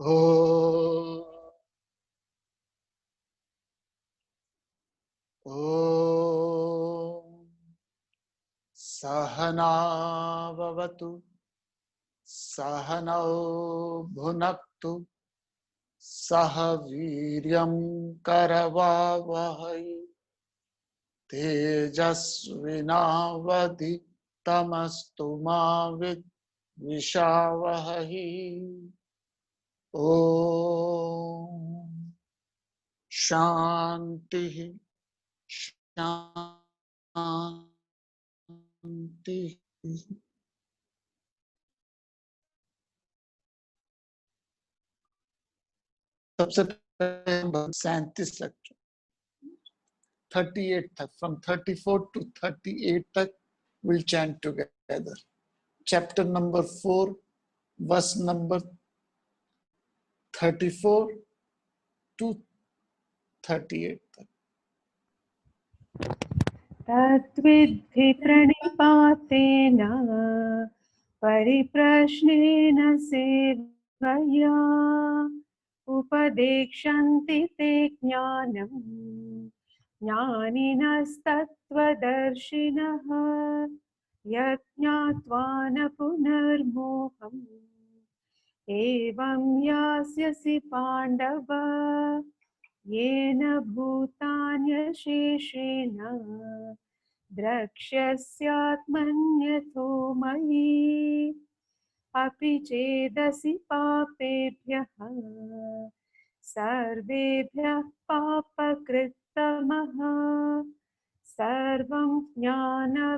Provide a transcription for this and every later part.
ॐ सहनाववतु सहनौ भुनक्तु सह वीर्यं करवावहै तेजस्विनावधितमस्तु मा विद्विषावहै। ॐ शांति शांति। सबसे पहले 37 लेक्चर 38 तक, फ्रॉम 34 to 38 तक we'll chant together. Chapter number 4, verse number 34 to 38 तक. तद्विद्धि प्रणिपातेन परिप्रश्नेन सेवया उपदेक्षन्ति ते ज्ञानम् ज्ञानिनस्तत्त्वदर्शिनः यज्ञात्वा न पुनर्मोहम् एवं यास्यसि पाण्डव येन भूतान्यशेषेण द्रक्ष्यस्यात्मन्यथो मयि अपि चेदसि पापेभ्यः सर्वेभ्यः पापकृत्तमः सर्वं ज्ञानप्लवेनैव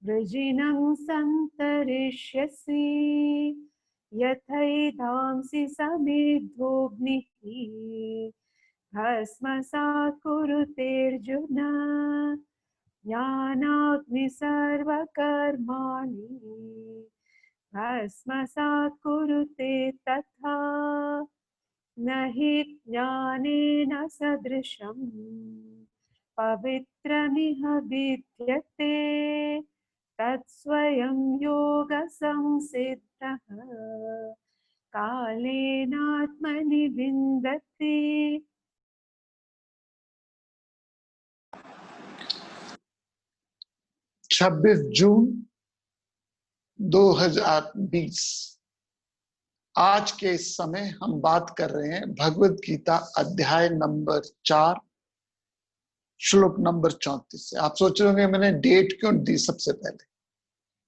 वृजिनं सन्तरिष्यसि यथैधांसि समेद्धोऽग्निः भस्मसात् कुरुतेऽर्जुन ज्ञानाग्निः सर्वकर्माणि भस्मसात् कुरुते तथा न हि ज्ञानेन सदृशम् पवित्रमिह विद्यते तत्स्वयं योगसंसिद्धः कालेनात्मनि विन्दति। 26 जून 2020 आज के इस समय हम बात कर रहे हैं भगवत गीता अध्याय नंबर 4 श्लोक नंबर 34 से। आप सोच रहे होंगे मैंने डेट क्यों दी सबसे पहले,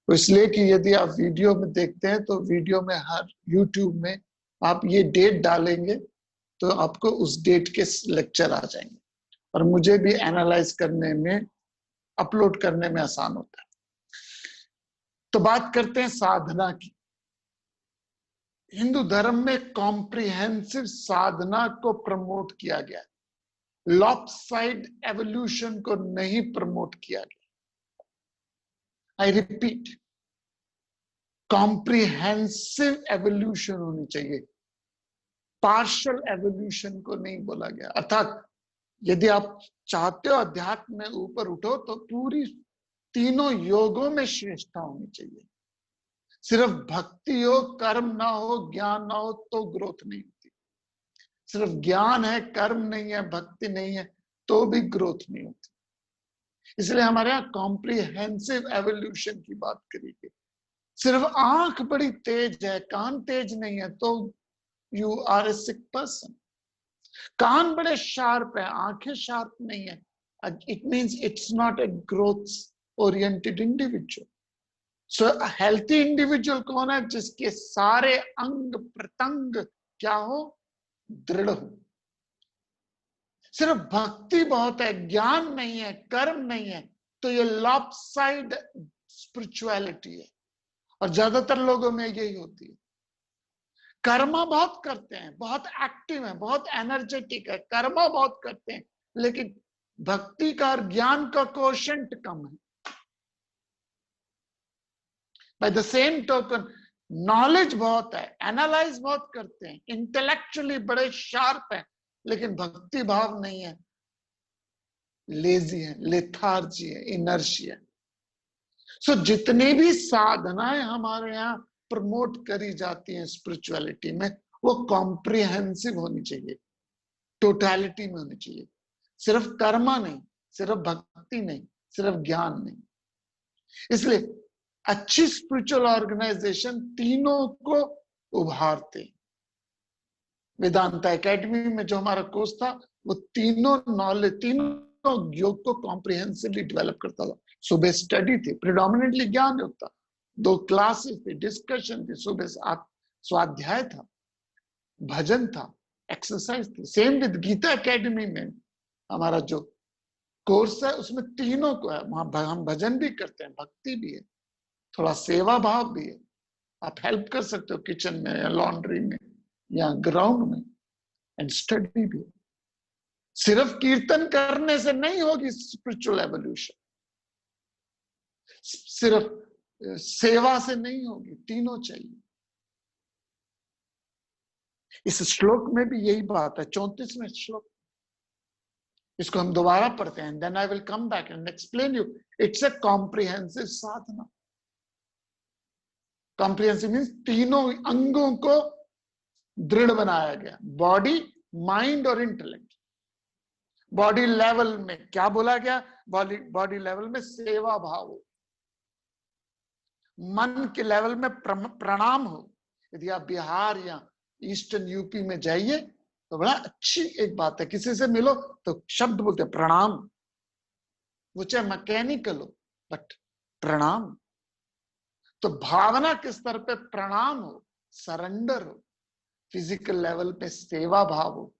तो इसलिए कि यदि आप वीडियो में देखते हैं तो वीडियो में हर यूट्यूब में आप ये डेट डालेंगे तो आपको उस डेट के लेक्चर आ जाएंगे और मुझे भी एनालाइज करने में, अपलोड करने में आसान होता है। तो बात करते हैं साधना की। हिंदू धर्म में कॉम्प्रिहेंसिव साधना को प्रमोट किया गया, लॉपसाइड एवोल्यूशन को नहीं प्रमोट किया गया। आई रिपीट, कॉम्प्रिहेंसिव एवोल्यूशन होनी चाहिए, पार्शियल एवोल्यूशन को नहीं बोला गया। अर्थात यदि आप चाहते हो अध्यात्म में ऊपर उठो तो पूरी तीनों योगों में श्रेष्ठता होनी चाहिए। सिर्फ भक्ति हो, कर्म ना हो, ज्ञान ना हो तो ग्रोथ नहीं होती। सिर्फ ज्ञान है, कर्म नहीं है, भक्ति नहीं है तो भी ग्रोथ नहीं होती। इसलिए हमारे यहाँ कॉम्प्रिहेंसिव एवोल्यूशन की बात करी गई। सिर्फ आंख बड़ी तेज है, कान तेज नहीं है तो you are a sick person. कान बड़े शार्प है, आंखें शार्प नहीं है, it means it's not a growth oriented individual. So healthy individual कौन है? जिसके सारे अंग प्रत्यंग क्या हो? दृढ़ हो। सिर्फ भक्ति बहुत है, ज्ञान नहीं है, कर्म नहीं है तो ये लॉपसाइड स्पिरिचुअलिटी है और ज्यादातर लोगों में यही होती है। कर्मा बहुत करते हैं, बहुत एक्टिव है, बहुत एनर्जेटिक है, कर्मा बहुत करते हैं, लेकिन भक्ति का और ज्ञान का कोशेंट कम है। By the same token knowledge बहुत है, एनालाइज बहुत करते हैं, इंटेलेक्चुअली बड़े शार्प है, लेकिन भक्ति भाव नहीं है, लेजी है, लेथार्जी है, इनर्जी है। सो जितनी भी साधनाएं हमारे यहाँ प्रमोट करी जाती हैं स्पिरिचुअलिटी में, वो कॉम्प्रिहेंसिव होनी चाहिए, टोटलिटी में होनी चाहिए। सिर्फ कर्मा नहीं, सिर्फ भक्ति नहीं, सिर्फ ज्ञान नहीं। इसलिए अच्छी स्पिरिचुअल ऑर्गेनाइजेशन तीनों को उभारते। वेदांता एकेडमी में जो हमारा कोर्स था, वो तीनों नॉलेज, तीनों योग को कॉम्प्रिहेंसिवली डेवलप करता था। सुबह स्टडी थी, प्रिडोमिनेटली ज्ञान योग था, 2 क्लासेस थी, डिस्कशन थी, सुबह स्वाध्याय था, भजन था, एक्सरसाइज थी। सेम विद गीता एकेडमी में हमारा जो कोर्स है, उसमें तीनों को है। वहां हम भजन भी करते हैं, भक्ति भी है, थोड़ा सेवा भाव भी है। आप हेल्प कर सकते हो किचन में या लॉन्ड्री में या ग्राउंड में, एंड स्टडी भी है। सिर्फ कीर्तन करने से नहीं होगी स्पिरिचुअल एवोल्यूशन, सिर्फ सेवा से नहीं होगी, तीनों चाहिए। इस श्लोक में भी यही बात है, 34वें श्लोक। इसको हम दोबारा पढ़ते हैं, then I will come back and explain you. It's a comprehensive साधना। कॉम्प्रिहेंसिव मीन्स तीनों अंगों को दृढ़ बनाया गया, बॉडी, माइंड और इंटेलेक्ट। बॉडी लेवल में क्या बोला गया? बॉडी लेवल में सेवा भाव हो, मन के लेवल में प्रणाम हो। यदि आप बिहार या ईस्टर्न यूपी में जाइए तो बड़ा अच्छी एक बात है, किसी से मिलो तो शब्द बोलते हैं प्रणाम, वो चाहे मैकेनिकल हो बट प्रणाम। तो भावना के स्तर पे प्रणाम हो, सरेंडर हो, फिजिकल लेवल पे सेवा भाव हो,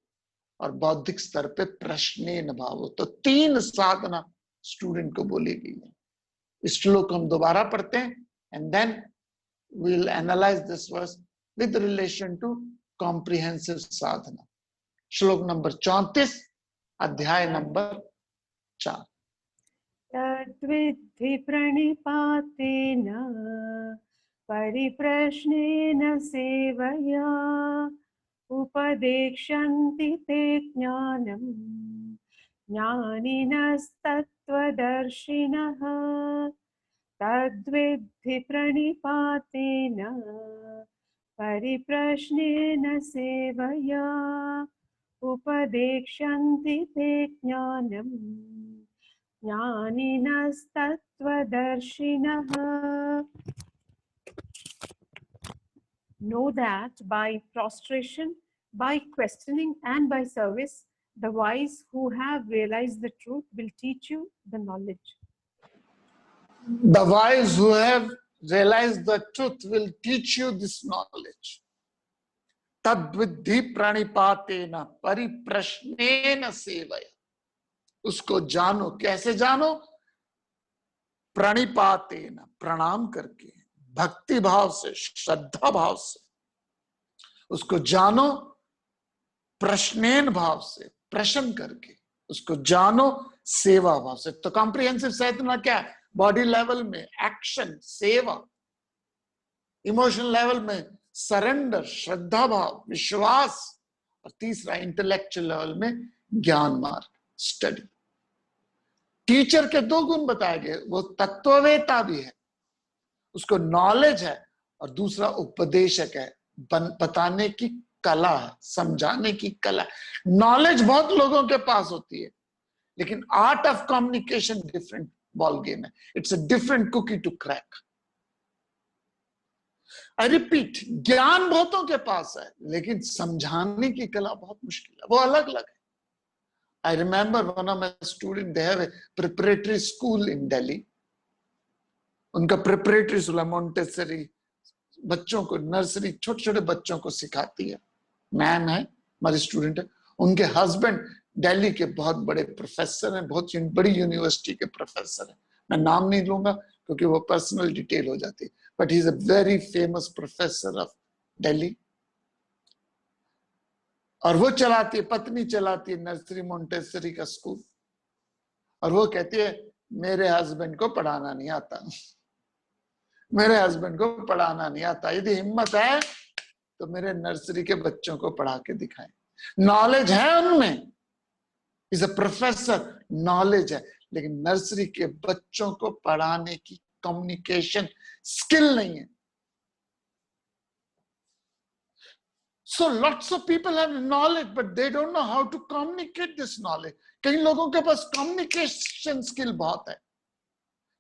और बौद्धिक स्तर पे प्रश्नेन भाव हो। तो 3 साधना स्टूडेंट को बोली गई है। इस श्लोक हम दोबारा पढ़ते हैं, and then we will analyse this verse with relation to comprehensive sadhana. Shloka number 34, अध्याय नंबर 4। तद्विद्धि प्रणिपातेन परिप्रश्नेन सेवया उपदेक्षन्ति ते ज्ञानम् ज्ञानिनस्तत्त्वदर्शिनः। तद्विद्धि प्रणिपातेन परिप्रश्नेन सेवया उपदेक्षन्ति ते ज्ञानम् ज्ञानिनस्तत्त्वदर्शिनः। Know that by prostration, by questioning and by service, the wise who have realized the truth will teach you the knowledge. The wise who have realized the truth will teach you this knowledge. तद्विद्धि प्रणिपातेन परिप्रश्नेन सेवया। उसको जानो, कैसे जानो? प्रणिपातेन, प्रणाम करके, भक्ति भाव से, श्रद्धा भाव से उसको जानो, प्रश्नेन भाव से, प्रश्न करके उसको जानो, सेवा भाव से। तो कॉम्प्रिहेंसिव साधना क्या है? बॉडी लेवल में एक्शन, सेवा, इमोशनल लेवल में सरेंडर, श्रद्धा भाव, विश्वास, और तीसरा इंटेलेक्चुअल लेवल में ज्ञान मार्ग, स्टडी। टीचर के 2 गुण बताए गए, वो तत्ववेता भी है, उसको नॉलेज है, और दूसरा उपदेशक है, बताने की कला है, समझाने की कला। नॉलेज बहुत लोगों के पास होती है, लेकिन art of communication different ball game है। It's a different cookie to crack. I repeat, ज्ञान बहुतों के पास है, लेकिन समझाने की कला बहुत मुश्किल है, वो अलग अलग है। I remember one of my students, they have a preparatory school in Delhi. उनका preparatory school Montessori, बच्चों को नर्सरी, छोटे छोटे बच्चों को सिखाती है। मैम है, हमारी स्टूडेंट है। उनके हस्बैंड दिल्ली के बहुत बड़े प्रोफेसर हैं, बहुत बड़ी यूनिवर्सिटी के प्रोफेसर हैं। मैं नाम नहीं लूंगा क्योंकि वो पर्सनल डिटेल हो जाती है, but he is a very famous professor of Delhi. और वो चलाती है, पत्नी चलाती है नर्सरी मोंटेसरी का स्कूल, और वो कहती है मेरे हस्बैंड को पढ़ाना नहीं आता, मेरे हस्बैंड को पढ़ाना नहीं आता। यदि हिम्मत है तो मेरे नर्सरी के बच्चों को पढ़ा के दिखाएं। नॉलेज है उनमें, इज अ प्रोफेसर, नॉलेज है, लेकिन नर्सरी के बच्चों को पढ़ाने की कम्युनिकेशन स्किल नहीं है। So lots of people have knowledge, but they don't know how to communicate this knowledge. कई लोगों के पास communication skill बहुत है,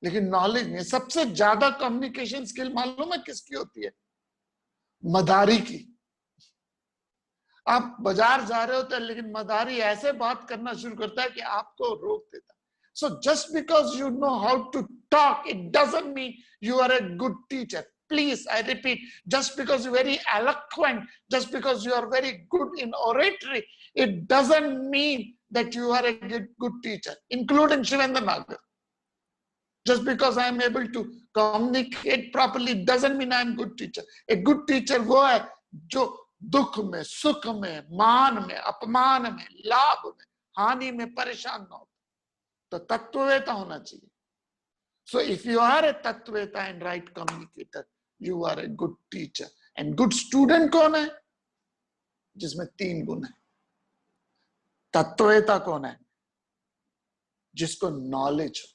लेकिन knowledge नहीं। सबसे ज्यादा communication skill मालूम है किसकी होती है? मदारी की। आप बाजार जा रहे होते हैं, लेकिन मदारी ऐसे बात करना शुरू करता है कि आपको रोक देता है। So just because you know how to talk, it doesn't mean you are a good teacher. Please, I repeat, just because you're very eloquent, just because you are very good in oratory, it doesn't mean that you are a good teacher, including Shivendra Nagar. Just because I am able to communicate properly doesn't mean I am a good teacher. A good teacher वो है जो दुख में, सुख में, मान में, अपमान में, लाभ में, हानि में परेशान ना हो। तो तत्ववेता होना चाहिए। So if you are a तत्ववेता and right communicator, you are a good teacher. And good student कौन है? जिसमें 3 गुण है। तत्ववेता कौन है? जिसको नॉलेज हो।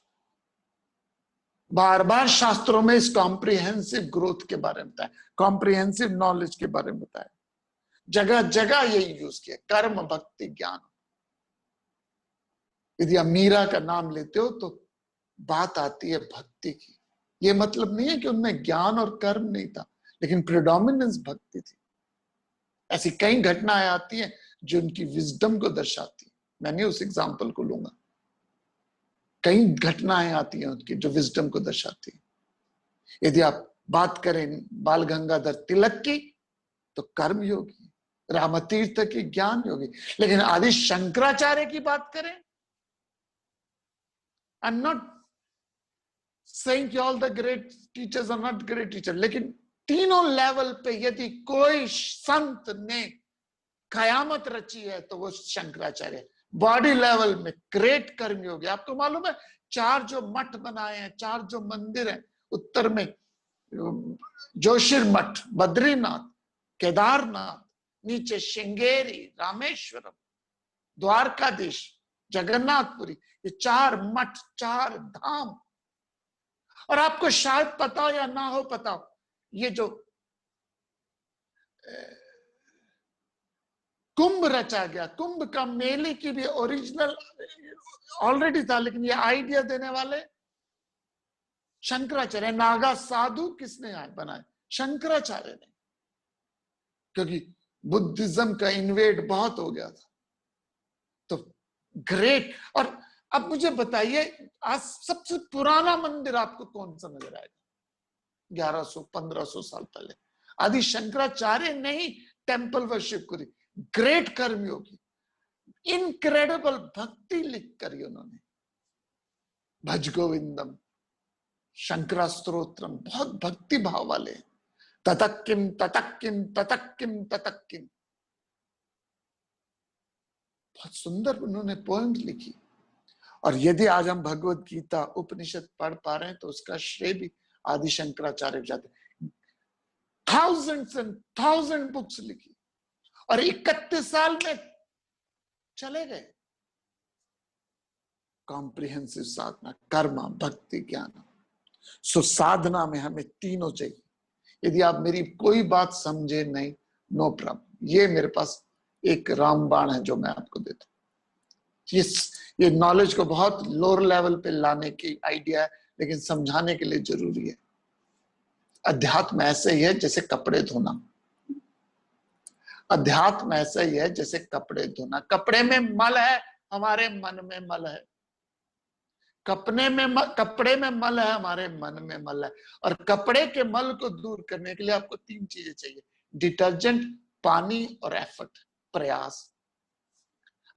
बार बार शास्त्रों में इस कॉम्प्रिहेंसिव ग्रोथ के बारे में बताया, कॉम्प्रिहेंसिव नॉलेज के बारे में बताया। जगह जगह यही यूज किया, कर्म भक्ति ज्ञान। यदि आप मीरा का नाम लेते हो तो बात आती है भक्ति की। ये मतलब नहीं है कि उनमें ज्ञान और कर्म नहीं था, लेकिन प्रेडोमिनेंस भक्ति थी। ऐसी कई घटनाएं आती हैं जो उनकी विजडम को दर्शाती है। मैं नहीं उस एग्जाम्पल को लूंगा। कई घटनाएं आती हैं उनकी जो विजडम को दर्शाती है। यदि आप बात करें बाल गंगाधर तिलक की तो कर्म योगी, रामतीर्थ की ज्ञान योगी, लेकिन आदि शंकराचार्य की बात करें, I'm not saying all the great teachers are not great teachers, लेकिन तीनों लेवल पे यदि कोई संत ने कयामत रची है तो वो शंकराचार्य। बॉडी लेवल में ग्रेट कर्मयोगी। आपको मालूम है 4 जो मठ बनाए हैं, 4 जो मंदिर हैं उत्तर में, जोशीर मठ, बद्रीनाथ, केदारनाथ, नीचे श्रृंगेरी, रामेश्वरम, द्वारकाधीश, जगन्नाथपुरी, ये 4 मठ, 4 धाम। और आपको शायद पता हो या ना हो पता हो, ये जो कुंभ रचा गया, कुंभ का मेले की भी ओरिजिनल ऑलरेडी था, लेकिन ये आइडिया देने वाले शंकराचार्य। नागा साधु किसने बनाए? शंकराचार्य ने, क्योंकि बुद्धिज्म का इन्वेड बहुत हो गया था। तो ग्रेट। और अब मुझे बताइए, आज सबसे पुराना मंदिर आपको कौन सा नजर आएगा? 1100-1500 साल पहले आदि शंकराचार्य ने ही टेम्पल वर्शिप करी। ग्रेट कर्मयोगी, इनक्रेडिबल भक्ति लिख करी उन्होंने। भज गोविंदम, शंकरा स्तोत्रम, बहुत भक्ति भाव वाले। ततक्किम ततक्किम ततक्किम ततक्किम, बहुत सुंदर उन्होंने पोएम्स लिखी। और यदि आज हम भगवत गीता उपनिषद पढ़ पा रहे हैं तो उसका श्रेय भी आदि शंकराचार्य को जाते हैं। 1000s and 1000 बुक्स लिखी और 31 साल में चले गए। कॉम्प्रिहेंसिव साधना, कर्म, भक्ति, ज्ञान। सो साधना में हमें तीनों चाहिए। यदि आप मेरी कोई बात समझे नहीं, नो प्रॉब्लम, ये मेरे पास एक रामबाण है जो मैं आपको देता हूं। ये नॉलेज को बहुत लोअर लेवल पे लाने की आइडिया है, लेकिन समझाने के लिए जरूरी है। अध्यात्म ऐसे ही है जैसे कपड़े धोना। अध्यात्म ऐसा ही है जैसे कपड़े धोना। कपड़े में मल है, हमारे मन में मल है। कपड़े में मल है, हमारे मन में मल है। और कपड़े के मल को दूर करने के लिए आपको 3 चीजें चाहिए: डिटर्जेंट, पानी और एफर्ट, प्रयास।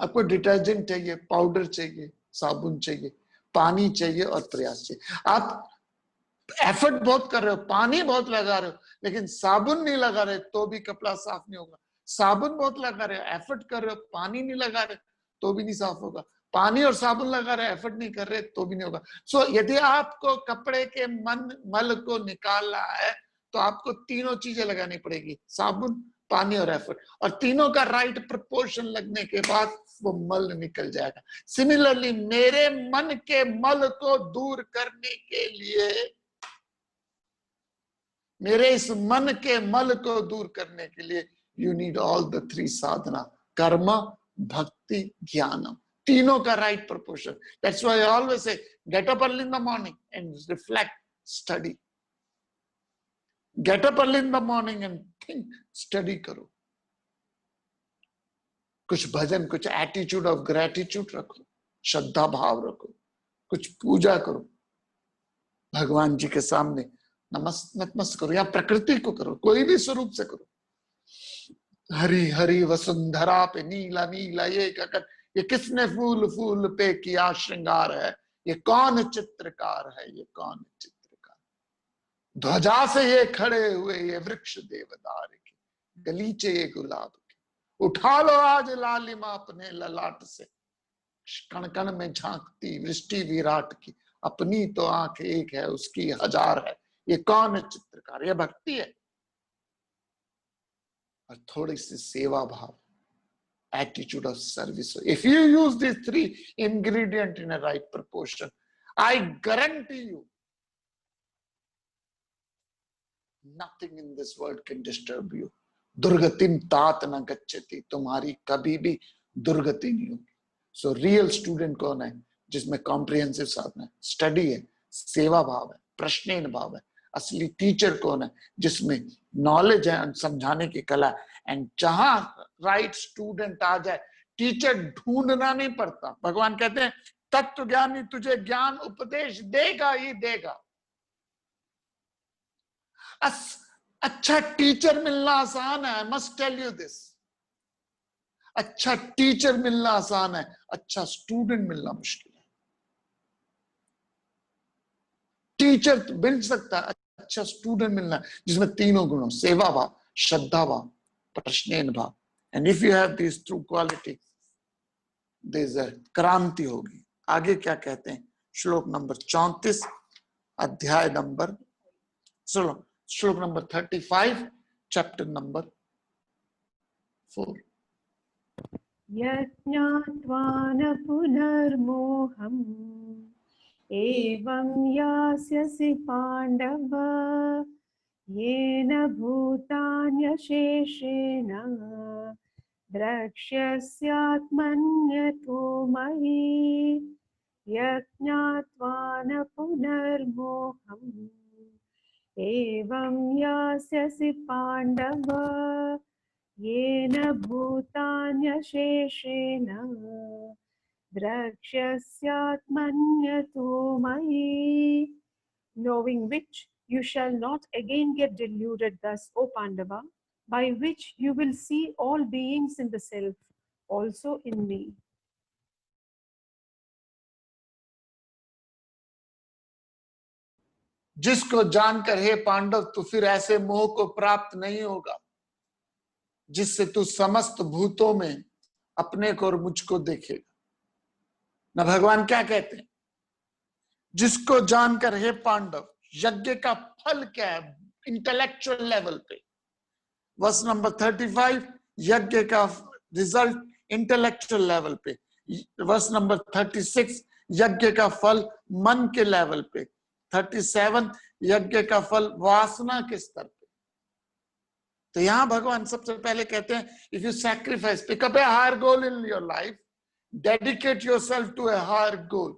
आपको डिटर्जेंट चाहिए, पाउडर चाहिए, साबुन चाहिए, पानी चाहिए और प्रयास चाहिए। आप एफर्ट बहुत कर रहे हो, पानी बहुत लगा रहे हो, लेकिन साबुन नहीं लगा रहे तो भी कपड़ा साफ नहीं होगा। साबुन बहुत लगा रहे हो, एफर्ट कर रहे हो, पानी नहीं लगा रहे तो भी नहीं साफ होगा। पानी और साबुन लगा रहे, एफर्ट नहीं कर रहे तो भी नहीं होगा। सो यदि आपको कपड़े के मल को निकालना है तो आपको तीनों चीजें लगानी पड़ेगी: साबुन, पानी और एफर्ट। और तीनों का राइट प्रपोर्शन लगने के बाद वो मल निकल जाएगा। सिमिलरली मेरे मन के मल को दूर करने के लिए, मेरे इस मन के मल को दूर करने के लिए you need all the three sadhana, karma, bhakti, jnanam. तीनों का right proportion. That's why I always say, get up early in the morning and reflect, study. Get up early in the morning and think, study करो. कुछ भजन, कुछ attitude of gratitude रखो, श्रद्धा भाव रखो, कुछ पूजा करो, भगवान जी के सामने नतमस्तक करो, या प्रकृति को करो, कोई भी स्वरूप से करो. हरी हरी वसुंधरा पे नीला नीला ये गगन, ये किसने फूल फूल पे किया श्रृंगार है, ये कौन चित्रकार है, ये कौन चित्रकार. ध्वजा से ये खड़े हुए ये वृक्ष देवदार के, गलीचे ये गुलाब के, उठा लो आज लालिमा अपने ललाट से, कण कण में झांकती वृष्टि विराट की, अपनी तो आंख एक है उसकी हजार है, ये कौन चित्रकार. ये भक्ति है. और थोड़ी सी सेवा भाव, attitude of service. If you use these three ingredients in a right proportion, I guarantee you, nothing in this world can disturb you. दुर्गतिम तात न गच्छति, तुम्हारी कभी भी दुर्गति नहीं होगी. So real student कौन है? जिसमें comprehensive साधना है, study है, सेवा भाव है, प्रश्नेन भाव है. असली टीचर कौन है? जिसमें नॉलेज है, समझाने की कला. एंड जहां राइट स्टूडेंट आ जाए, टीचर ढूंढना नहीं पड़ता. भगवान कहते हैं तत्व ज्ञानी तुझे ज्ञान उपदेश देगा ही देगा. अच्छा टीचर मिलना आसान है. I must tell you this. अच्छा टीचर मिलना आसान है, अच्छा स्टूडेंट मिलना मुश्किल है. टीचर तो मिल सकता है, अच्छा स्टूडेंट मिलना जिसमें तीनों गुणों, सेवा भाव, श्रद्धा भाव, प्रश्नेन भाव. And if you have this true quality, there is क्रांति होगी. आगे क्या कहते हैं? श्लोक नंबर 34, अध्याय नंबर श्लोक नंबर 35, चैप्टर नंबर 4. यज्ञात्वा न पुनर्मोहम् एवं यास्यसि पाण्डव येन भूतान्यशेषेण द्रक्ष्यस्यात्मन्यतो मयि. यज्ञात्वा न पुनर्मोहम् एवं यास्यसि पाण्डव येन भूतान्यशेषेण द्रक्ष्यस्यात्मन्यतो मयि. Knowing which you shall not again get deluded thus, O Pandava, by which you will see all beings in the self, also in me. जिसको जानकर हे पांडव तू फिर ऐसे मोह को प्राप्त नहीं होगा जिससे तू समस्त भूतों में अपने को और मुझको देखेगा. ना भगवान क्या कहते हैं? जिसको जानकर हे पांडव, यज्ञ का फल क्या है इंटेलेक्चुअल लेवल पे. वर्स नंबर 35, यज्ञ का रिजल्ट इंटेलेक्चुअल लेवल पे. वर्स नंबर 36, यज्ञ का फल मन के लेवल पे. 37, यज्ञ का फल वासना के स्तर पे. तो यहां भगवान सबसे पहले कहते हैं, if you sacrifice, pick up a higher goal in your life, dedicate yourself to a higher goal.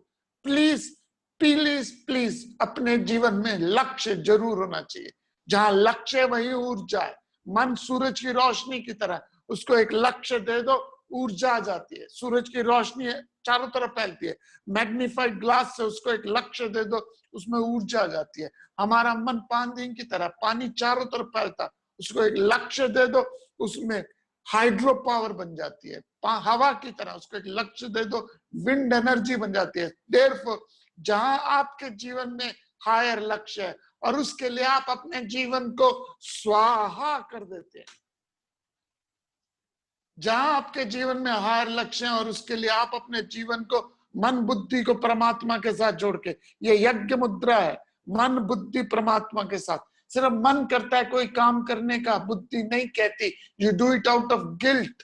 Please please please अपने जीवन में लक्ष्य जरूर होना चाहिए. जहां लक्ष्य वही ऊर्जा है. मन सूरज की रोशनी की तरह, उसको एक लक्ष्य दे दो, ऊर्जा आ जाती है. सूरज की रोशनी चारों तरफ फैलती है. मैग्नीफाइड ग्लास से उसको एक लक्ष्य दे दो, उसमें ऊर्जा आ जाती है. हमारा मन पानी की तरह, पानी चारों तरफ फैलता, उसको एक लक्ष्य दे दो, उसमें हाइड्रो पावर बन जाती है. हवा की तरह उसको एक लक्ष्य दे दो, विंड एनर्जी बन जाती है. देयरफॉर जहां आपके जीवन में हायर लक्ष्य है और उसके लिए आप अपने जीवन को स्वाहा कर देते हैं, जहां आपके जीवन में हायर लक्ष्य है और उसके लिए आप अपने जीवन को, मन बुद्धि को परमात्मा के साथ जोड़ के, ये यज्ञ मुद्रा है, मन बुद्धि परमात्मा के साथ. सिर्फ मन करता है कोई काम करने का, बुद्धि नहीं कहती. You do it out of guilt.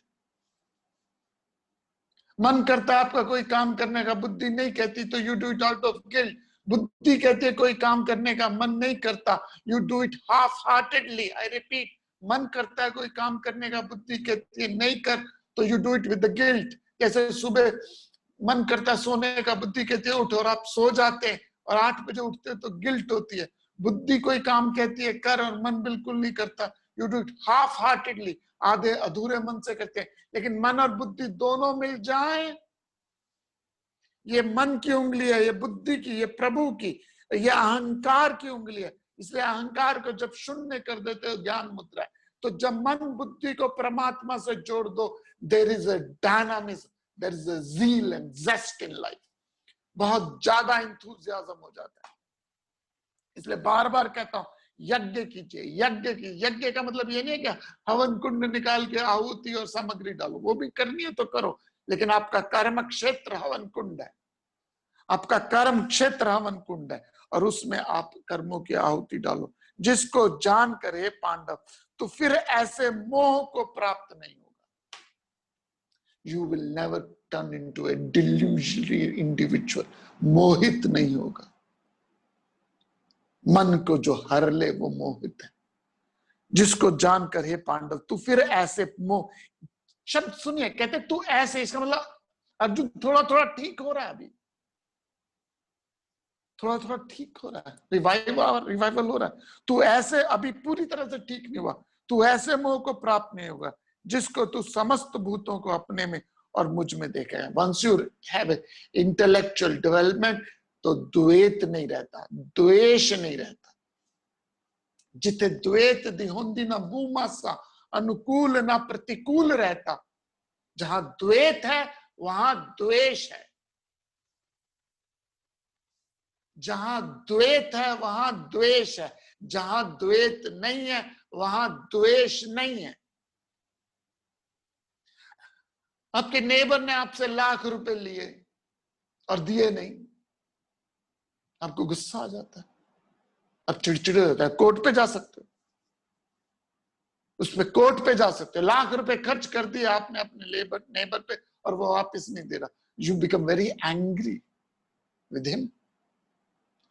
मन करता है आपका कोई काम करने का, बुद्धि नहीं कहती, तो you do it out of guilt. बुद्धि कहती है कोई काम करने का, मन नहीं करता, you do it half heartedly. I repeat, मन करता है कोई काम करने का, बुद्धि कहती है नहीं कर, तो you do it with the guilt. जैसे सुबह मन करता है सोने का, बुद्धि कहती है उठो, और आप सो जाते हैं और 8 बजे उठते हैं तो गिल्ट होती है। बुद्धि कोई काम कहती है कर और मन बिल्कुल नहीं करता, you do it half heartedly, आधे अधूरे मन से करते हैं। लेकिन मन और बुद्धि दोनों मिल जाए, ये मन की उंगली है, ये बुद्धि की, ये प्रभु की, ये अहंकार की उंगली है। इसलिए अहंकार को जब शून्य कर देते हो ज्ञान मुद्रा है। तो जब मन बुद्धि को परमात्मा से जोड़ दो, there is a dynamism, there is a zeal and zest in life, बहुत ज्यादा इंथुसियाज्म हो जाता है। इसलिए बार बार कहता हूं यज्ञ कीजिए, यज्ञ की। यज्ञ का मतलब ये नहीं है कि हवन कुंड निकाल के आहुति और सामग्री डालो, वो भी करनी है तो करो, लेकिन आपका कर्म क्षेत्र हवन कुंड है, आपका कर्म क्षेत्र हवन कुंड है, और उसमें आप कर्मों की आहुति डालो। जिसको जान कर हे पांडव, तो फिर ऐसे मोह को प्राप्त नहीं होगा। You will never turn into a delusionary individual, मोहित नहीं होगा। मन को जो हर ले वो मोहित है। जिसको जानकर हे पांडव, तू फिर ऐसे मोह, शब्द सुनिए, कहते तू ऐसे, इसका मतलब अर्जुन थोड़ा थोड़ा ठीक हो रहा है, अभी थोड़ा थोड़ा ठीक हो रहा है, रिवाइवल हो रहा है। तू ऐसे अभी पूरी तरह से ठीक नहीं हुआ, तू ऐसे मोह को प्राप्त नहीं होगा जिसको तू समस्त भूतों को अपने में और मुझ में देखा है। Once you have intellectual development, तो द्वैत नहीं रहता, द्वेष नहीं रहता। जिथे द्वैत दिहोंदी ना भूमासा, अनुकूल ना प्रतिकूल रहता। जहां द्वैत है वहां द्वेष है, जहां द्वैत है वहां द्वेष है, जहां द्वैत नहीं है वहां द्वेष नहीं है। आपके नेबर ने आपसे लाख रुपए लिए और दिए नहीं, आपको गुस्सा आ जाता है, अब चिड़चिड़े होता है, कोर्ट पे जा सकते हो, उसमें कोर्ट पे जा सकते हो। लाख रुपए खर्च कर दिए आपने अपने नेबर पे और वो वापस नहीं दे रहा, you become very angry with him.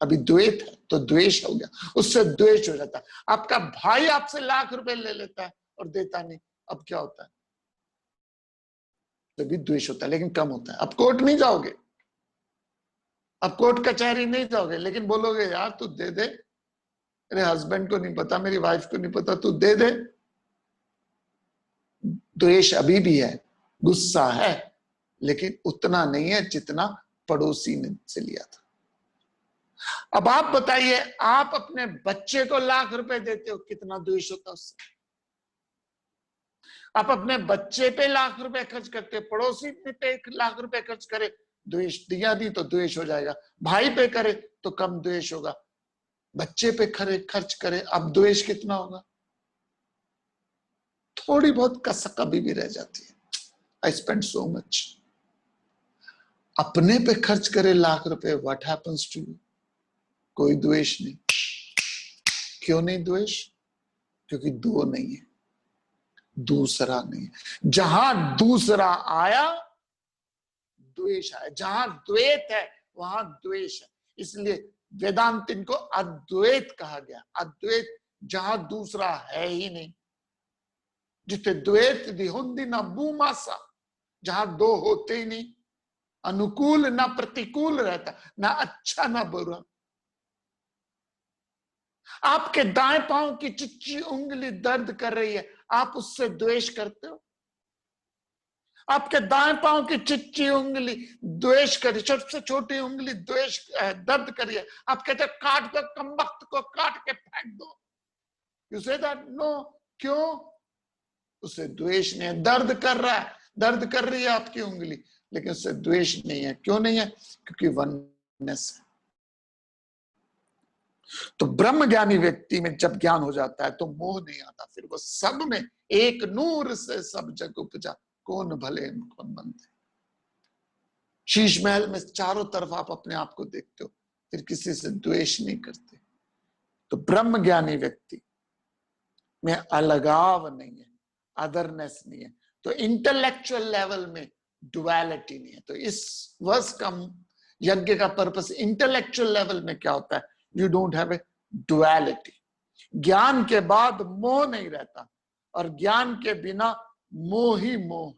अभी द्वैत है तो द्वेष हो गया, उससे द्वेष हो जाता है। आपका भाई आपसे लाख रुपए ले लेता है और देता नहीं, अब क्या होता है? तभी द्वेष होता है, लेकिन कम होता है। अब कोर्ट नहीं जाओगे, अब कोर्ट कचहरी नहीं जाओगे, लेकिन बोलोगे यार तू दे दे, मेरे हस्बैंड को नहीं पता, मेरी वाइफ को नहीं पता, तू दे दे। द्वेष अभी भी है, गुस्सा है, लेकिन उतना नहीं है जितना पड़ोसी ने से लिया था। अब आप बताइए, आप अपने बच्चे को लाख रुपए देते हो, कितना द्वेष होता है उससे? आप अपने बच्चे पे लाख रुपए खर्च करते हो, पड़ोसी पे लाख रुपए खर्च करे, द्वेष दिया दी तो द्वेष हो जाएगा। भाई पे करे तो कम द्वेष होगा, बच्चे पे खर्च करे अब द्वेष कितना होगा? थोड़ी बहुत कसक अभी भी रह जाती है। I spend so much. अपने पे खर्च करे लाख रुपए, व्हाट हैपेंस टू यू? कोई द्वेष नहीं। क्यों नहीं द्वेष? क्योंकि दो नहीं है, दूसरा नहीं है। जहां दूसरा आया द्वेष आया, जहां द्वैत है वहां द्वेष है। इसलिए वेदांत इनको अद्वैत कहा गया। अद्वैत जहां दूसरा है ही नहीं। जिथे द्वैत दिहुंदी ना भूमासा, जहां दो होते ही नहीं, अनुकूल ना प्रतिकूल रहता, ना अच्छा ना बुरा। आपके दाएं पांव की चिच्ची उंगली दर्द कर रही है, आप उससे द्वेष करते हो? आपके दाएं पांव की चिच्ची उंगली द्वेष करी, सबसे छोटी उंगली द्वेष दर्द करी है, आप कहते हो काट दो, कमबख्त को काट के फेंक दो। You say that? नो। क्यों? उससे द्वेष नहीं है, दर्द कर रहा है, दर्द कर रही है आपकी उंगली, लेकिन उससे द्वेष नहीं है। क्यों नहीं है? क्योंकि वननेस है। तो ब्रह्म ज्ञानी व्यक्ति में जब ज्ञान हो जाता है तो मोह नहीं आता, फिर वो सब में एक नूर से सब जग उपजा, कौन भले कौन मंदे। शीश महल में चारों तरफ आप अपने आप को देखते हो, फिर किसी से द्वेष नहीं करते। तो ब्रह्म ज्ञानी व्यक्ति में अलगाव नहीं है, अदरनेस नहीं है। तो इंटेलेक्चुअल लेवल में डुअलिटी नहीं है। तो इस वर्ष का यज्ञ का पर्पस इंटेलेक्चुअल लेवल में क्या होता है? You don't have a duality. ज्ञान के बाद मोह नहीं रहता, और ज्ञान के बिना मोह ही मोह।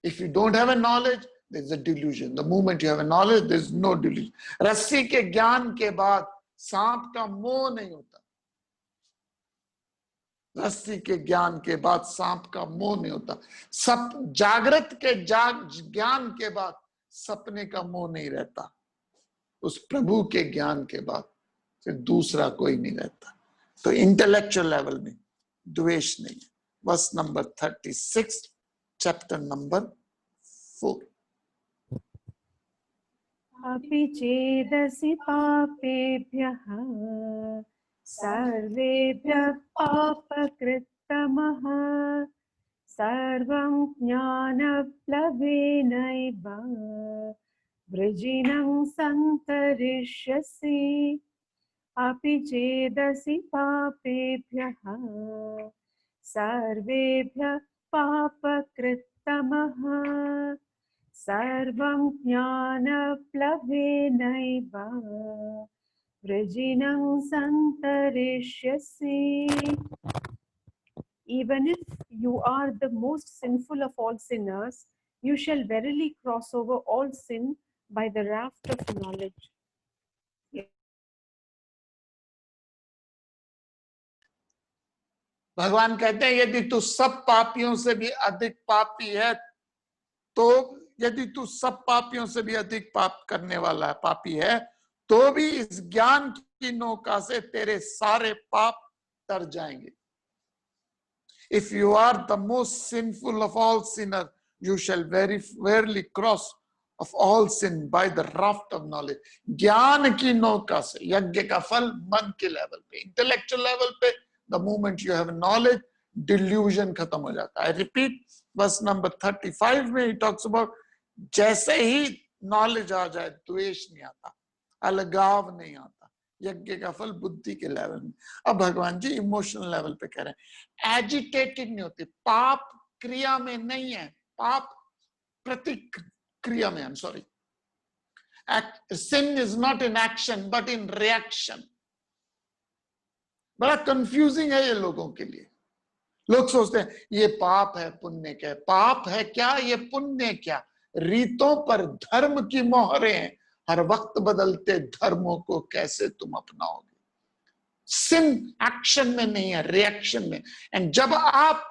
If you don't have a knowledge, there is a delusion. The moment you have a knowledge, there is no delusion. रस्सी के ज्ञान के बाद सांप का मोह नहीं होता। रस्सी के ज्ञान के बाद सांप का मोह नहीं होता। जागृत के ज्ञान के बाद सपने का मोह नहीं रहता। उस प्रभु के ज्ञान के बाद फिर दूसरा कोई नहीं रहता। तो इंटेलेक्चुअल लेवल में द्वेष नहीं है। Verse number 36, chapter number 4। अपि चेदसि पापेभ्यः सर्वेभ्यः पापकृत्तमः सर्वं ज्ञानप्लवेनैव वृजिनं सन्तरिष्यसि। अपि चेदसि पापेभ्यः सर्वेभ्यः पापकृत्तमः सर्वं ज्ञानप्लवेनैव वृजिनं सन्तरिष्यसि। Even if you are the most sinful of all sinners, you shall verily cross over all sin by the raft of knowledge. भगवान कहते हैं यदि तू सब पापियों से भी अधिक पापी है, तो यदि तू सब पापियों से भी अधिक पाप करने वाला है, पापी है, तो भी इस ज्ञान की नौका से तेरे सारे पाप तर जाएंगे। If you are the most sinful of all sinners, you shall verily cross of all sin by the raft of knowledge. ज्ञान की नौका से, यज्ञ का फल मन के लेवल पे, इंटेलेक्चुअल लेवल पे, the moment you have knowledge, delusion खत्म हो जाता है। I repeat, verse number 35 में he talks about जैसे ही नॉलेज आ जाए द्वेष नहीं आता, अलगाव नहीं आता। यज्ञ का फल बुद्धि के लेवल में। अब भगवान जी इमोशनल लेवल पे कह रहे हैं, एजिटेटेड नहीं होती, पाप क्रिया में नहीं है, पाप प्रतिक्रिया में। Sorry, sin is not in action but in reaction। बड़ा कंफ्यूजिंग है ये लोगों के लिए। लोग सोचते हैं ये पाप है, पुण्य क्या? पाप है क्या, ये पुण्य क्या? रीतों पर धर्म की मोहरें हैं, हर वक्त बदलते धर्मों को कैसे तुम अपनाओगे? सिन एक्शन में नहीं है, रिएक्शन में। एंड जब आप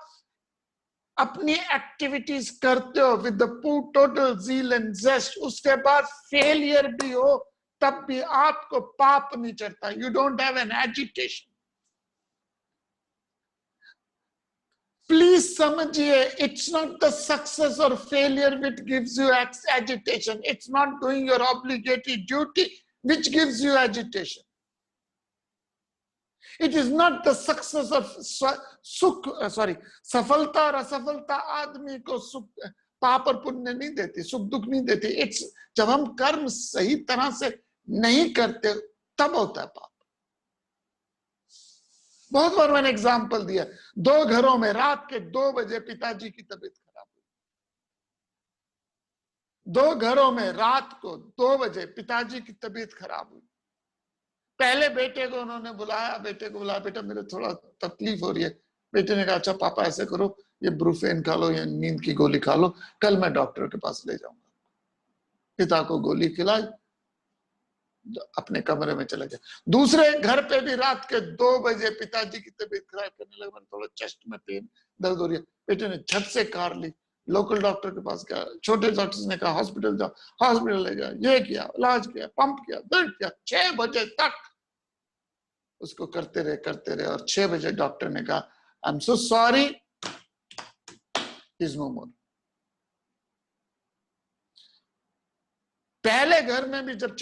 अपनी एक्टिविटीज करते हो with the total zeal and zest, उसके बाद फेलियर भी हो, तब भी आपको पाप नहीं चढ़ता। You don't have an agitation. Please समझिए, इट्स नॉट द सक्सेस और failure which gives you agitation, it's not doing your obligatory duty which gives you agitation. It is not the success of सफलता और असफलता आदमी को सुख, पाप और पुण्य नहीं देती, सुख दुख नहीं देती। इट्स जब हम कर्म सही तरह से नहीं करते तब होता है पाप। बहुत बार मैंने एग्जाम्पल दिया, 2 घरों में रात के 2 बजे पिताजी की तबीयत खराब हुई। 2 घरों में रात को 2 बजे पिताजी की तबीयत खराब हुई। पहले बेटे को उन्होंने बुलाया, बेटा मेरे थोड़ा तकलीफ हो रही है। बेटे ने कहा अच्छा पापा ऐसे करो, ये ब्रूफेन खा लो या नींद की गोली खा लो, कल मैं डॉक्टर के पास ले जाऊंगा। पिता को गोली खिलाई, अपने कमरे में चले गए। दूसरे घर पे भी रात के 2 बजे पिताजी की तबीयत खराब करने लगे, थोड़ा चेस्ट में पेन दर्द हो रही है। बेटे ने झट से कार ली, लोकल डॉक्टर के पास गया। छोटे डॉक्टर्स ने कहा हॉस्पिटल जाओ, हॉस्पिटल ले गया, ये किया, इलाज किया, पंप किया, दर्द किया। 6 बजे तक उसको करते रहे और 6 बजे डॉक्टर ने कहा I am so sorry, is no more. पहले घर में भी जब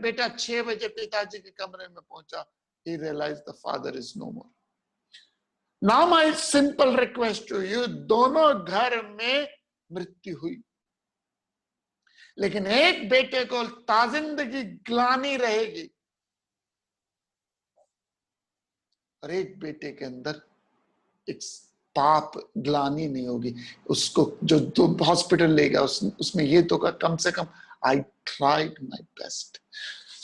बेटा 6 बजे पिताजी के कमरे में पहुंचा, he realized the father is no more. Now my simple request to you, दोनों घर में मृत्यु हुई, लेकिन एक बेटे को ताजिंदगी ग्लानि रहेगी और एक बेटे के अंदर एक पाप ग्लानि नहीं होगी। उसको जो हॉस्पिटल ले गया उसमें ये तो कम से कम I tried my best.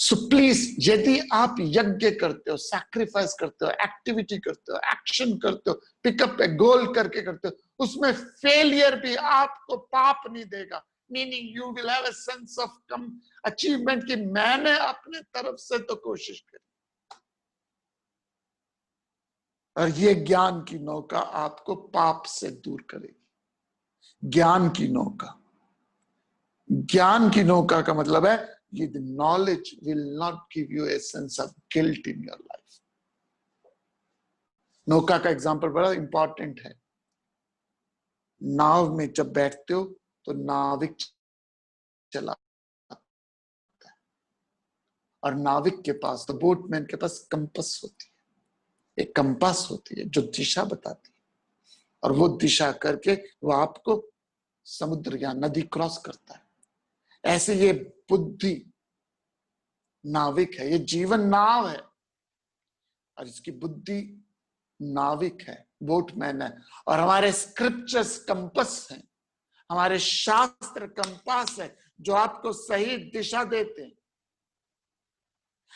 So please, यदि आप यज्ञ करते हो, सैक्रिफाइस करते हो, एक्टिविटी करते हो, एक्शन करते हो, पिकअप ए गोल करके करते हो, उसमें फेलियर भी आपको पाप नहीं देगा। Meaning you will have a sense of achievement कि मैंने अपने तरफ से तो कोशिश करी। और ये ज्ञान की नौका आपको पाप से दूर करेगी। ज्ञान की नौका, ज्ञान की नौका का मतलब है ये knowledge will not give U a sense of guilt in your life. नौका का एग्जांपल बड़ा इंपॉर्टेंट है। नाव में जब बैठते हो तो नाविक चलाता है, और नाविक के पास, तो बोटमैन के पास कंपास होती है, एक कंपास होती है जो दिशा बताती है, और वो दिशा करके वो आपको समुद्र या नदी क्रॉस करता है। ऐसे ये बुद्धि नाविक है, ये जीवन नाव है, और इसकी बुद्धि नाविक है, बोटमैन है। और हमारे स्क्रिप्चर्स कंपास हैं, हमारे शास्त्र कंपास है जो आपको सही दिशा देते हैं।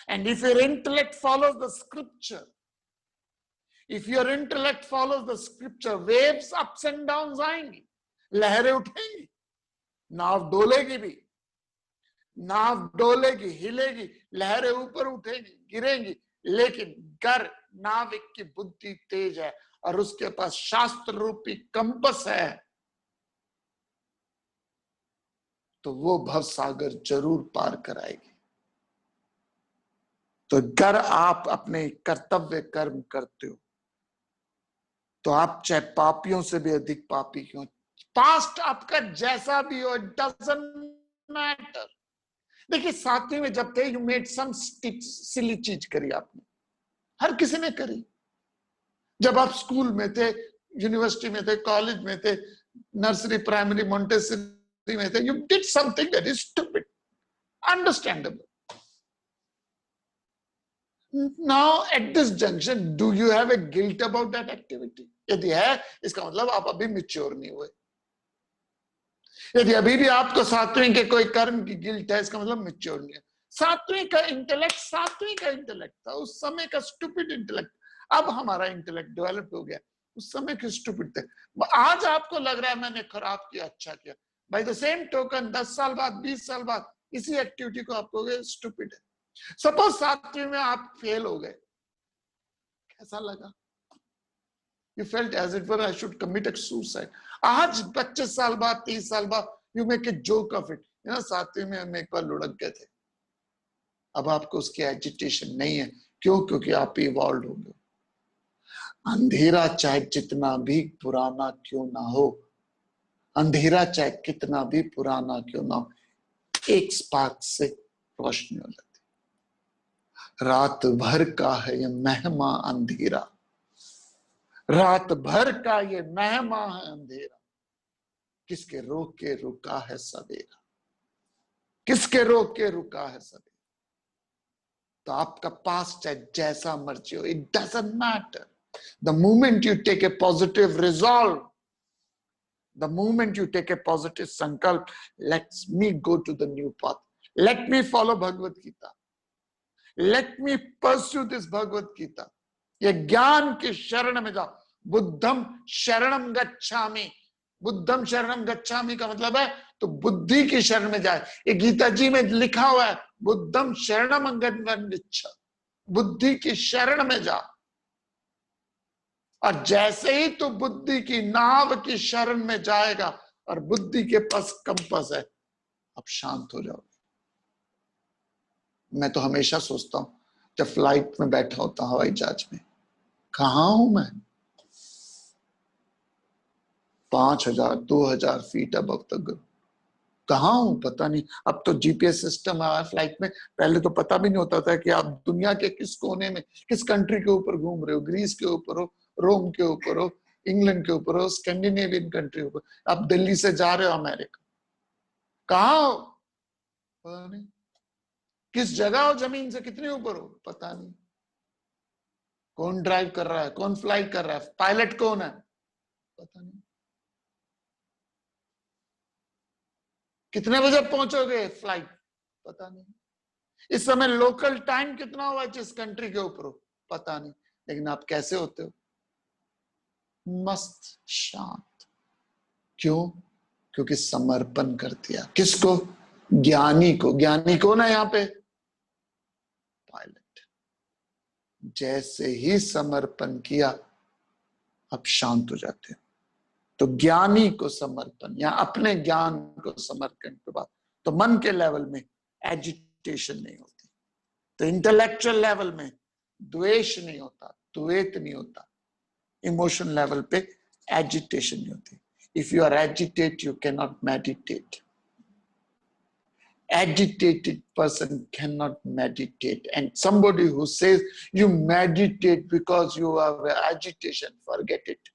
And if your intellect follows the scripture, if your intellect follows the scripture, waves ups and downs आएंगी, लहरें उठेंगी, नाव डोलेगी भी, नाव डोलेगी, हिलेगी, लहरें ऊपर उठेंगी, गिरेंगी, लेकिन गर नाविक की बुद्धि तेज है और उसके पास शास्त्र रूपी कंपास है, तो वो भवसागर जरूर पार कराएगी। तो अगर आप अपने कर्तव्य कर्म करते हो तो आप चाहे पापियों से भी अधिक पापी क्यों, पास्ट आपका जैसा भी हो, इट डजंट मैटर। देखिए 7वीं में जब थे, यू मेड सम सिली चीज करी आपने, हर किसी ने करी। जब आप स्कूल में थे, यूनिवर्सिटी में थे, कॉलेज में थे, नर्सरी, प्राइमरी, मोंटेसरी में थे, you did something that is stupid, understandable. Now at this junction, do you have a guilt about that activity? यदि है, इसका मतलब आप अभी मैच्योर नहीं हुए। यदि अभी भी आपको 7वीं के कोई कर्म की गिल्ट है, इसका मतलब मैच्योर नहीं है। 7वीं का इंटेलेक्ट था, उस समय का स्टूपिड इंटेलेक्ट। अब हमारा इंटेलेक्ट डेवलप हो गया, उस समय के स्टूपिड थे। आज आपको लग रहा है मैंने खराब किया, अच्छा किया। बाय द सेम टोकन 10 साल बाद, 20 साल बाद इसी एक्टिविटी को आप कहोगे स्टूपिड है। सपोज 7वीं में आप फेल हो गए, कैसा लगा? You felt as it were I should commit a suicide. आज 25 साल बाद, 30 साल बाद, you make a joke of it. 7वीं में हम एक बार लुढ़क गए थे, अब आपको उसकी एजिटेशन नहीं है। क्यों? क्योंकि आप इवॉल्व हो गए। अंधेरा चाहे जितना भी पुराना क्यों ना हो, अंधेरा चाहे कितना भी पुराना क्यों ना हो, एक स्पार्क से रोशनी हो जाती। रात भर का है ये महमा अंधेरा, रात भर का ये महमा है अंधेरा, किसके रोक के रुका है सवेरा, किसके रोक के रुका है सवेरा। तो आपका पास्ट चाहे जैसा मर्जी हो, it doesn't matter. The moment you take a positive resolve, the moment you take a positive संकल्प, let's me go to the new path, let me follow Bhagavad Gita, let me pursue this Bhagavad Gita. ये ज्ञान की शरण में जाओ। बुद्धम शरणम गच्छामि, बुद्धम शरणम गच्छामि का मतलब है तो बुद्धि की शरण में जाए। ये गीता जी में लिखा हुआ है, बुद्धम शरणम गच्छ, बुद्धि की शरण में जा। और जैसे ही तू बुद्धि की नाव की शरण में जाएगा और बुद्धि के पास कंपास है, अब शांत हो जाओगे। मैं तो हमेशा सोचता हूं, जब फ्लाइट में बैठा होता हवाई जहाज में, कहां हूं मैं? 5000 2000 फीट अबव तक कहां हूं पता नहीं। अब तो जीपीएस सिस्टम आया फ्लाइट में, पहले तो पता भी नहीं होता था कि आप दुनिया के किस कोने में, किस कंट्री के ऊपर घूम रहे हो। ग्रीस के ऊपर हो, रोम के ऊपर हो, इंग्लैंड के ऊपर हो, स्कैंडिनेवियन कंट्री ऊपर। आप दिल्ली से जा रहे हो अमेरिका, कहां हो पता नहीं। किस जगह हो, जमीन से कितने ऊपर हो पता नहीं। कौन ड्राइव कर रहा है, कौन फ्लाई कर रहा है, पायलट कौन है पता नहीं। कितने बजे पहुंचोगे फ्लाइट पता नहीं। इस समय लोकल टाइम कितना हुआ जिस कंट्री के ऊपर हो पता नहीं, लेकिन आप कैसे होते हो? मस्त शांत। क्यों? क्योंकि समर्पण कर दिया। किसको? ज्ञानी को। ज्ञानी को ना यहाँ पे पायलट। जैसे ही समर्पण किया आप शांत हो जाते हो। तो ज्ञानी को समर्पण या अपने ज्ञान को समर्पण के बाद तो मन के लेवल में एजिटेशन नहीं होती। तो इंटेलेक्चुअल लेवल में द्वेष नहीं होता, द्वेष नहीं होता। इमोशन लेवल पे एजिटेशन नहीं होती। If you are agitate you can not meditate. Agitated person cannot meditate. And somebody who says you meditate because you have agitation, forget it.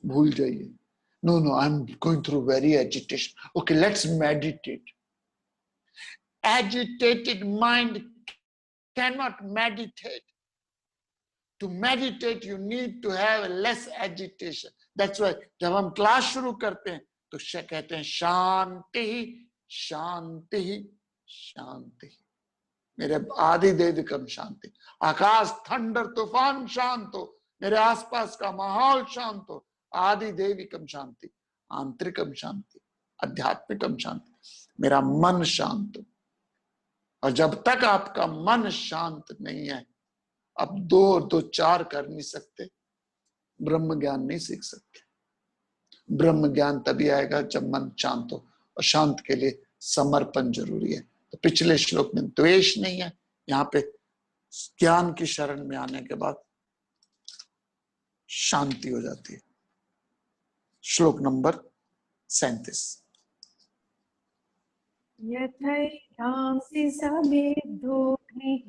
भूल जाइए। No, I'm going through very agitation. Okay, let's meditate. Agitated mind cannot meditate. To meditate, you need to have less agitation. That's why जब हम class शुरू करते हैं तो कहते हैं शांति ही शांति ही शांति। मेरे आदि देविकम शांति। आकाश थंडर तूफान शांत हो, मेरे आसपास का माहौल शांत हो। आदि देविकम शांति, आंतरिकम शांति, आध्यात्मिकम शांति। मेरा मन शांत हो। और जब तक आपका मन शांत नहीं है, आप 2 और 2 4 कर नहीं सकते, ब्रह्म ज्ञान नहीं सीख सकते। ब्रह्म ज्ञान तभी आएगा जब मन शांत हो, और शांत के लिए समर्पण जरूरी है। तो पिछले श्लोक में द्वेष नहीं है, यहाँ पे ज्ञान की शरण में आने के बाद शांति हो जाती है। श्लोक नंबर 37। यथैधांसि समेद्धोऽग्निः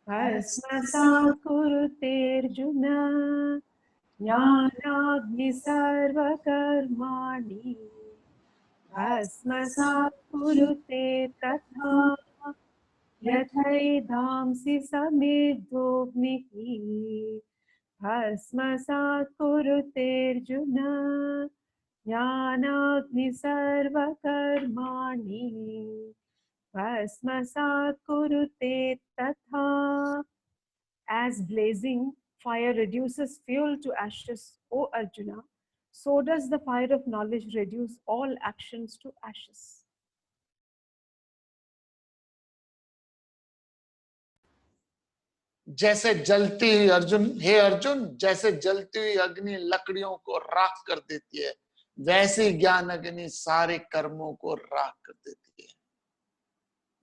भस्मसात् कुरुतेऽर्जुन ज्ञानाग्निः सर्वकर्माणि भस्मसात् कुरुते तथा यथैधांसि समेद्धोऽग्निः भस्मसात् कुरुतेऽर्जुन ज्ञानाग्निः सर्वकर्माणि भस्मसात् कुरुते तथा। As blazing fire reduces fuel to ashes, O Arjuna, so does the fire of knowledge reduce all actions to ashes. जैसे जलती हुई अर्जुन, हे अर्जुन, जैसे जलती हुई अग्नि लकड़ियों को राख कर देती है, वैसे ज्ञान अग्नि सारे कर्मों को राख कर देती है।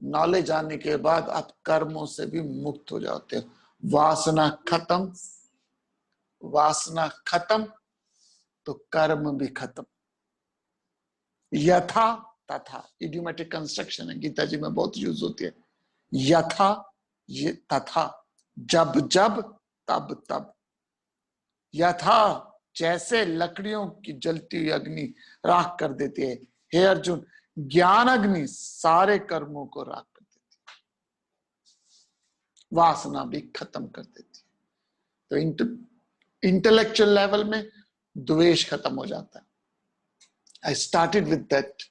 नॉलेज आने के बाद आप कर्मों से भी मुक्त हो जाते हो। वासना खत्म, वासना खत्म तो कर्म भी खत्म। यथा तथा, इडियोमेटिक कंस्ट्रक्शन है, गीता जी में बहुत यूज होती है। यथा, ये तथा, जब जब तब तब। यथा जैसे लकड़ियों की जलती हुई अग्नि राख कर देती है, हे अर्जुन, ज्ञान अग्नि सारे कर्मों को राख कर देती है, वासना भी खत्म कर देती है। तो इंटेलेक्चुअल लेवल में द्वेष खत्म हो जाता है। I started with that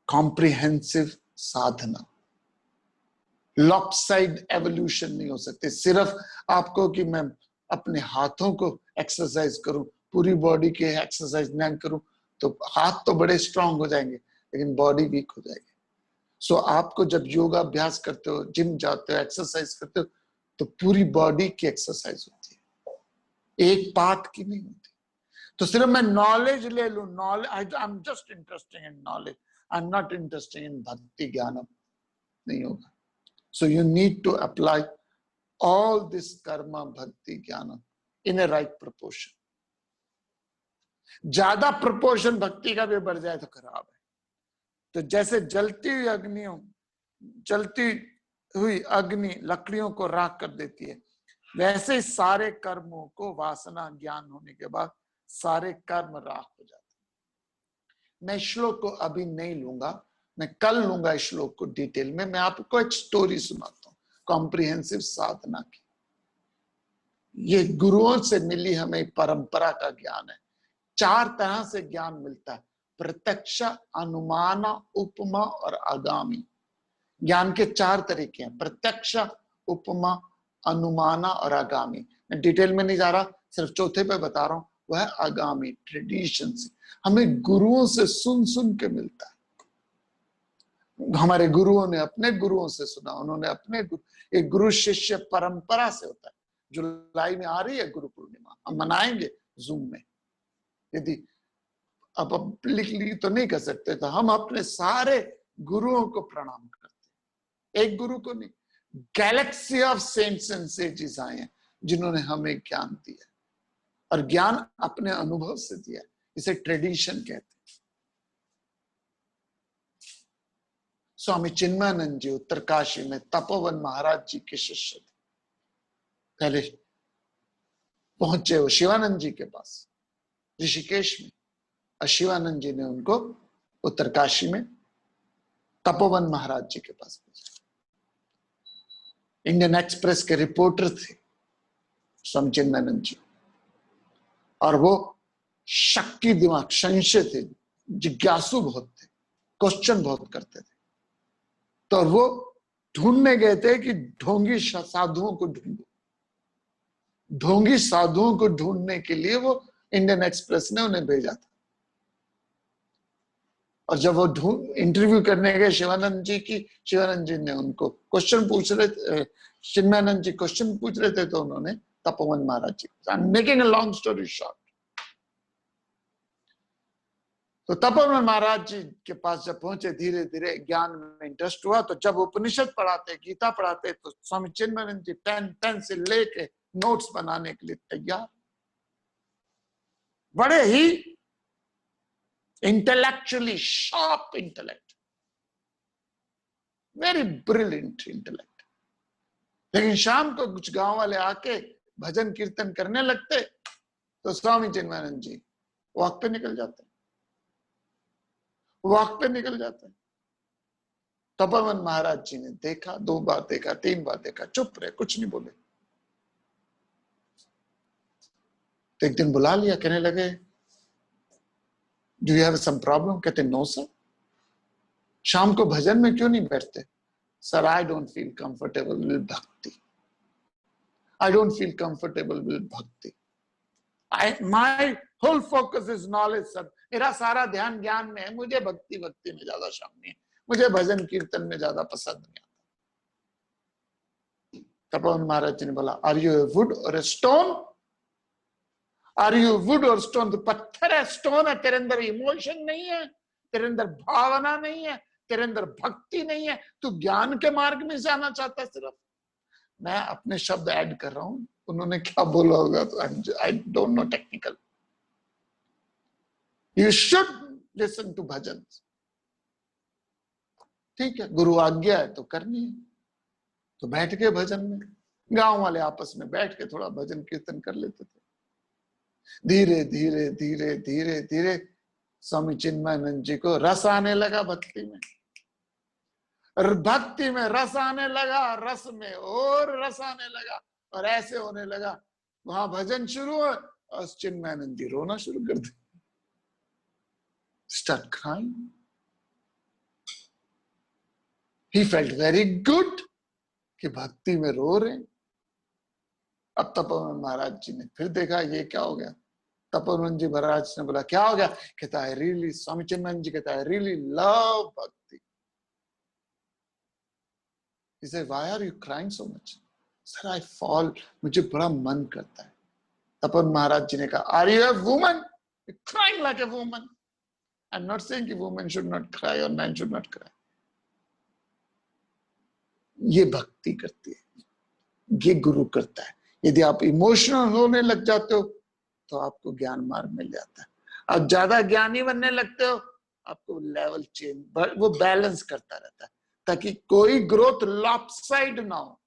comprehensive sadhana. Lopsided evolution नहीं हो सकते। सिर्फ आपको कि मैं अपने हाथों को एक्सरसाइज करूं, पूरी बॉडी के एक्सरसाइज नहीं करूं, तो हाथ तो बड़े स्ट्रांग हो जाएंगे लेकिन बॉडी वीक हो जाएगी। सो आपको जब योगा अभ्यास करते हो, जिम जाते हो, एक्सरसाइज करते हो, तो पूरी बॉडी की एक्सरसाइज होती है, एक पार्ट की नहीं होती। तो सिर्फ मैं नॉलेज ले लूं, knowledge, I am just interested in knowledge, I am not interested in भक्ति ज्ञानम, नहीं होगा। So you need to apply all this karma bhakti jnana in a right proportion. ज्यादा proportion भक्ति का भी बढ़ जाए तो खराब है। तो जैसे जलती हुई अग्नि लकड़ियों को राख कर देती है, वैसे ही सारे कर्मों को वासना ज्ञान होने के बाद सारे कर्म राख हो जाते हैं। मैं श्लोक को अभी नहीं लूंगा, मैं कल लूंगा इस श्लोक को डिटेल में। मैं आपको एक स्टोरी सुनाता हूँ कॉम्प्रिहेंसिव साधना की। ये गुरुओं से मिली हमें परंपरा का ज्ञान है। 4 तरह से ज्ञान मिलता है, प्रत्यक्ष, अनुमान, उपमा और आगामी। ज्ञान के 4 तरीके हैं, प्रत्यक्ष, उपमा, अनुमाना और आगामी। मैं डिटेल में नहीं जा रहा, सिर्फ चौथे पे बता रहा हूं, वह आगामी, ट्रेडिशन से, हमें गुरुओं से सुन सुन के मिलता है। हमारे गुरुओं ने अपने गुरुओं से सुना, उन्होंने अपने एक गुरु शिष्य परंपरा से होता है। जुलाई में आ रही है गुरु पूर्णिमा, हम मनाएंगे जूम में। यदि अब पब्लिकली तो नहीं कर सकते, तो हम अपने सारे गुरुओं को प्रणाम करते हैं। एक गुरु को नहीं, Galaxy of cents and sages आए हैं जिन्होंने हमें ज्ञान दिया, और ज्ञान अपने अनुभव से दिया। इसे ट्रेडिशन कहते हैं। स्वामी चिन्मयानंद जी उत्तरकाशी में तपोवन महाराज जी के शिष्य थे। पहले पहुंचे वो शिवानंद जी के पास ऋषिकेश में, और शिवानंद जी ने उनको उत्तरकाशी में तपोवन महाराज जी के पास भेजा। इंडियन एक्सप्रेस के रिपोर्टर थे स्वामी चिन्मयानंद जी, और वो शक्की दिमाग, संशय थे, जिज्ञासु बहुत थे, क्वेश्चन बहुत करते थे। तो वो ढूंढने गए थे कि ढोंगी साधुओं को ढूंढो। ढोंगी साधुओं को ढूंढने के लिए वो इंडियन एक्सप्रेस ने उन्हें भेजा था। और जब वो इंटरव्यू करने गए शिवानंद जी की, शिवानंद जी ने उनको क्वेश्चन पूछ रहे थे, चिन्मयानंद जी क्वेश्चन पूछ रहे थे, तो उन्होंने Tapovan Maharaj ji, I am making a long story short, तो तपोवन महाराज जी के पास जब पहुंचे, धीरे धीरे ज्ञान में इंटरेस्ट हुआ। तो जब उपनिषद पढ़ाते, गीता पढ़ाते, तो स्वामी चिन्मयानंद जी पेन से लेके नोट्स बनाने के लिए तैयार। बड़े ही intellectually sharp intellect, very brilliant intellect. लेकिन शाम को कुछ गांव वाले आके भजन कीर्तन करने लगते, तो स्वामी चिन्मयानंद जी वॉक पे निकल जाते, वॉक पे निकल जाते। तपोवन महाराज जी ने देखा, 2 बार देखा, 3 बार देखा, चुप रहे, कुछ नहीं बोले। तो एक दिन बुला लिया, कहने लगे do you have some problem? कहते नो सर। शाम को भजन में क्यों नहीं बैठते? Sir I don't feel comfortable with bhakti, I don't feel comfortable with bhakti, my whole focus is knowledge sir. मेरा सारा ध्यान ज्ञान में है, मुझे भक्ति में ज्यादा शौक नहीं है, मुझे भजन कीर्तन में ज्यादा पसंद नहीं आता। तपोवन महाराज जी ने बोला are you a wood or a stone? Are you wood or stone? तो पत्थर है, स्टोन है, तेरे अंदर इमोशन नहीं है, तेरे अंदर भावना नहीं है, तेरे अंदर भक्ति नहीं है, तू ज्ञान के मार्ग में जाना चाहता है सिर्फ। मैं अपने शब्द ऐड कर रहा हूं, उन्होंने क्या बोला होगा तो I don't know technical. You should listen to bhajan. ठीक है, गुरु आज्ञा है तो करनी है। तो बैठ के भजन में, गांव वाले आपस में बैठ के थोड़ा भजन कीर्तन कर लेते थे। धीरे धीरे धीरे धीरे धीरे स्वामी चिन्मयानंद जी को रस आने लगा भक्ति में, भक्ति में रस आने लगा, रस में और रस आने लगा, और ऐसे होने लगा वहां भजन शुरू हो और चिन्मयानंद जी रोना शुरू कर दिया, start crying. He felt very good कि भक्ति में रो रहे। अब तपोवन महाराज जी ने फिर देखा ये क्या हो गया। तपोवन जी महाराज ने बोला क्या हो गया? कहता है रियली, स्वामी चिन्मयानंद जी कहता है रियली लव भक्ति। He said, why are you crying so much? Sir, I fall. मुझे बड़ा मन करता है। तपोवन महाराज जी ने कहा, Are you a woman? You're crying like a woman. I'm not saying कि women should not cry or men should not cry. ये भक्ति करती है, ये गुरु करता है। यदि आप इमोशनल होने लग जाते हो तो आपको ज्ञान मार्ग मिल जाता है। आप ज्यादा ज्ञानी बनने लगते हो, आपको लेवल चेंज, वो बैलेंस करता रहता है ताकि कोई ग्रोथ लॉपसाइड ना हो।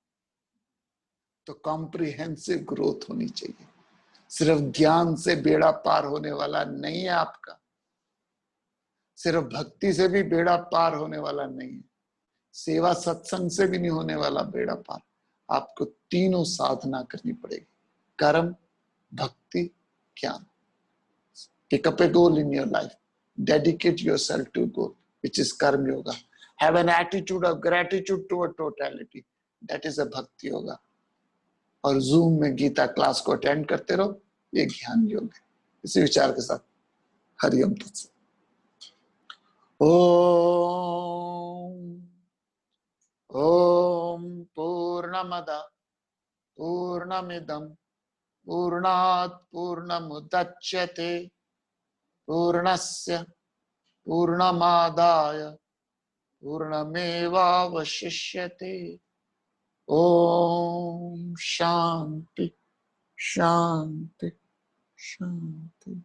तो कॉम्प्रिहेंसिव ग्रोथ होनी चाहिए। सिर्फ ज्ञान से बेड़ा पार होने वाला नहीं है आपका, सिर्फ भक्ति से भी बेड़ा पार होने वाला नहीं है, सेवा सत्संग से भी नहीं होने वाला बेड़ा पार। आपको तीनों साधना करनी पड़ेगी, कर्म, भक्ति, ज्ञान। Pick up a goal in your life, dedicate yourself to goal, which is karma yoga. have an attitude of gratitude toward totality. That is a bhakti yoga. और जूम में गीता क्लास को अटेंड करते रहो, ये ज्ञान योग है। इसी विचार के साथ हरिओम तत्सत। ओम पूर्णमद पूर्णमिदं पूर्णात् पूर्णमुदच्यते पूर्णस्य पूर्णमादाय पूर्णमेवावशिष्यते। ओम शांति शांति शांति।